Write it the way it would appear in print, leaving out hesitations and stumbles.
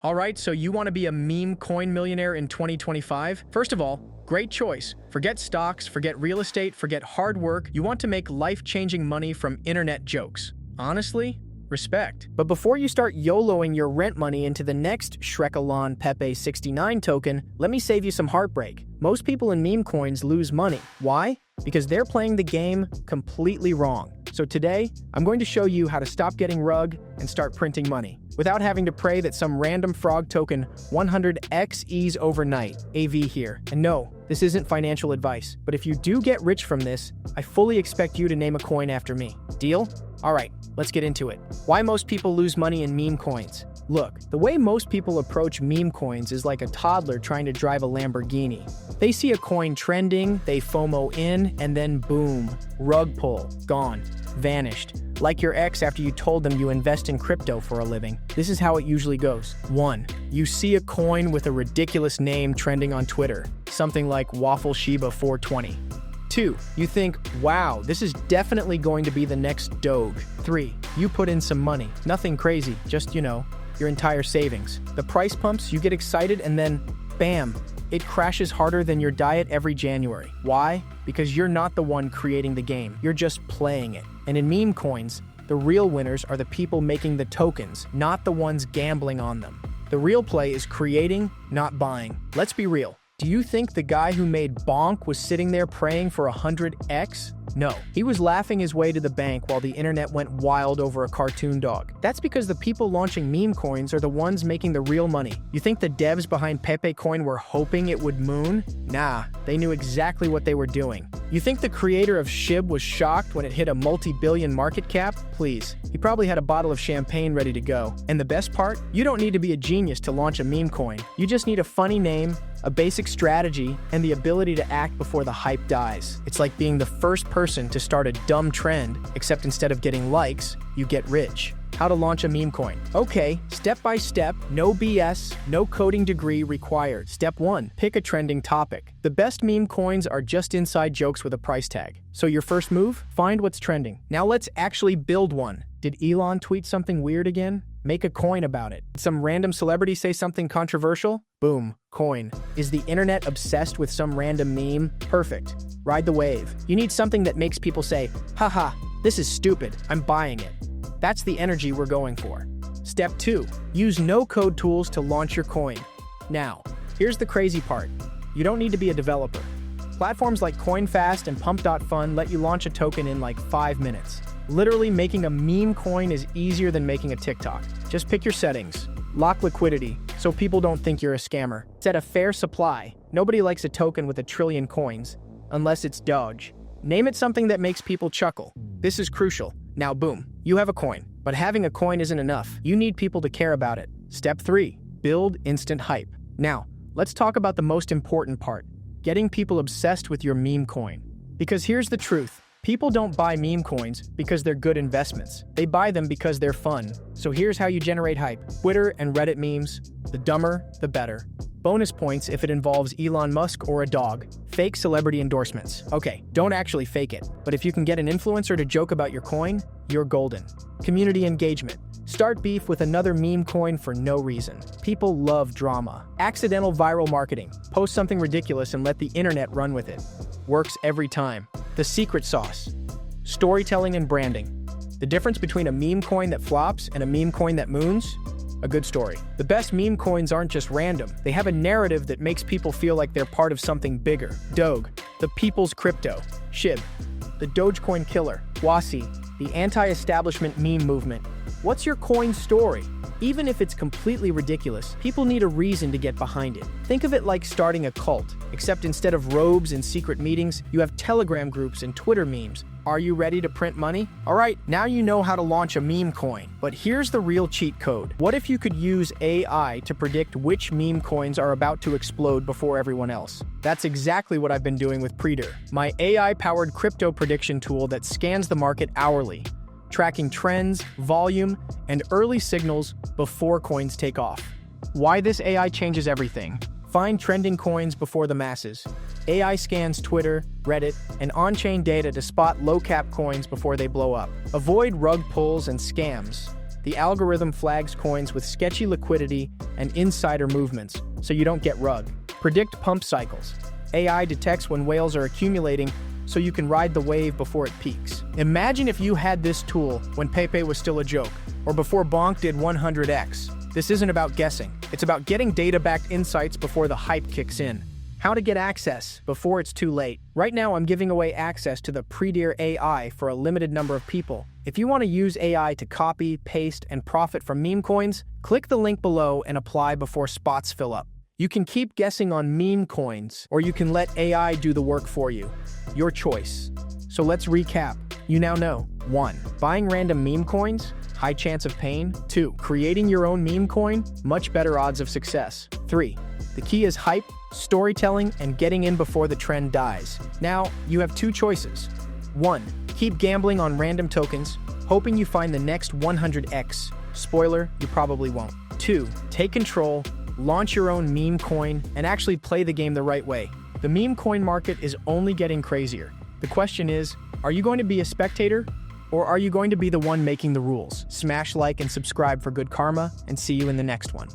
All right, so you want to be a meme coin millionaire in 2025? First of all, great choice. Forget stocks, forget real estate, forget hard work. You want to make life-changing money from internet jokes. Honestly, respect. But before you start YOLOing your rent money into the next Shrekalon Pepe 69 token, let me save you some heartbreak. Most people in meme coins lose money. Why? Because they're playing the game completely wrong. So today, I'm going to show you how to stop getting rug and start printing money without having to pray that some random frog token 100x ease overnight. AV here. And no, this isn't financial advice, but if you do get rich from this, I fully expect you to name a coin after me. Deal? All right, let's get into it. Why most people lose money in meme coins? Look, the way most people approach meme coins is like a toddler trying to drive a Lamborghini. They see a coin trending, they FOMO in, and then boom, rug pull, gone, vanished. Like your ex after you told them you invest in crypto for a living. This is how it usually goes. 1. You see a coin with a ridiculous name trending on Twitter, something like Waffle Shiba 420. 2. You think, wow, this is definitely going to be the next Doge. 3. You put in some money. Nothing crazy, just, your entire savings. The price pumps, you get excited, and then, bam, it crashes harder than your diet every January. Why? Because you're not the one creating the game. You're just playing it. And in meme coins, the real winners are the people making the tokens, not the ones gambling on them. The real play is creating, not buying. Let's be real. Do you think the guy who made BONK was sitting there praying for 100x? No, he was laughing his way to the bank while the internet went wild over a cartoon dog. That's because the people launching meme coins are the ones making the real money. You think the devs behind Pepe coin were hoping it would moon? Nah, they knew exactly what they were doing. You think the creator of SHIB was shocked when it hit a multi-billion market cap? Please, he probably had a bottle of champagne ready to go. And the best part? You don't need to be a genius to launch a meme coin. You just need a funny name, a basic strategy, and the ability to act before the hype dies. It's like being the first person to start a dumb trend, except instead of getting likes, you get rich. How to launch a meme coin. Okay, step by step, no BS, no coding degree required. Step 1, pick a trending topic. The best meme coins are just inside jokes with a price tag. So your first move? Find what's trending. Now let's actually build one. Did Elon tweet something weird again? Make a coin about it. Did some random celebrity say something controversial? Boom, coin. Is the internet obsessed with some random meme? Perfect. Ride the wave. You need something that makes people say, haha, this is stupid, I'm buying it. That's the energy we're going for. Step 2, use no-code tools to launch your coin. Now, here's the crazy part. You don't need to be a developer. Platforms like CoinFast and Pump.fun let you launch a token in like 5 minutes. Literally, making a meme coin is easier than making a TikTok. Just pick your settings. Lock liquidity, so people don't think you're a scammer. Set a fair supply. Nobody likes a token with 1 trillion coins, unless it's Doge. Name it something that makes people chuckle. This is crucial. Now boom, you have a coin. But having a coin isn't enough. You need people to care about it. Step 3, build instant hype. Now, let's talk about the most important part. Getting people obsessed with your meme coin. Because here's the truth. People don't buy meme coins because they're good investments. They buy them because they're fun. So here's how you generate hype. Twitter and Reddit memes. The dumber, the better. Bonus points if it involves Elon Musk or a dog. Fake celebrity endorsements. Okay, don't actually fake it. But if you can get an influencer to joke about your coin, you're golden. Community engagement. Start beef with another meme coin for no reason. People love drama. Accidental viral marketing. Post something ridiculous and let the internet run with it. Works every time. The secret sauce. Storytelling and branding. The difference between a meme coin that flops and a meme coin that moons? A good story. The best meme coins aren't just random. They have a narrative that makes people feel like they're part of something bigger. Doge, the people's crypto. SHIB, the Dogecoin killer. Wasi, the anti-establishment meme movement. What's your coin story? Even if it's completely ridiculous, people need a reason to get behind it. Think of it like starting a cult, except instead of robes and secret meetings, you have Telegram groups and Twitter memes. Are you ready to print money? All right, now you know how to launch a meme coin. But here's the real cheat code. What if you could use AI to predict which meme coins are about to explode before everyone else? That's exactly what I've been doing with Predir, my AI-powered crypto prediction tool that scans the market hourly, tracking trends, volume, and early signals before coins take off. Why this AI changes everything. Find trending coins before the masses. AI scans Twitter, Reddit, and on-chain data to spot low-cap coins before they blow up. Avoid rug pulls and scams. The algorithm flags coins with sketchy liquidity and insider movements, so you don't get rugged. Predict pump cycles. AI detects when whales are accumulating, so you can ride the wave before it peaks. Imagine if you had this tool when Pepe was still a joke, or before BONK did 100x. This isn't about guessing. It's about getting data-backed insights before the hype kicks in. How to get access before it's too late. Right now, I'm giving away access to the Predir AI for a limited number of people. If you want to use AI to copy, paste, and profit from meme coins, click the link below and apply before spots fill up. You can keep guessing on meme coins, or you can let AI do the work for you. Your choice. So let's recap. You now know: 1. Buying random meme coins? High chance of pain. 2. Creating your own meme coin? Much better odds of success. 3. The key is hype, storytelling, and getting in before the trend dies. Now, you have 2 choices. 1. Keep gambling on random tokens, hoping you find the next 100x. Spoiler, you probably won't. 2. Take control, launch your own meme coin, and actually play the game the right way. The meme coin market is only getting crazier. The question is, are you going to be a spectator, or are you going to be the one making the rules? Smash like and subscribe for good karma, and see you in the next one.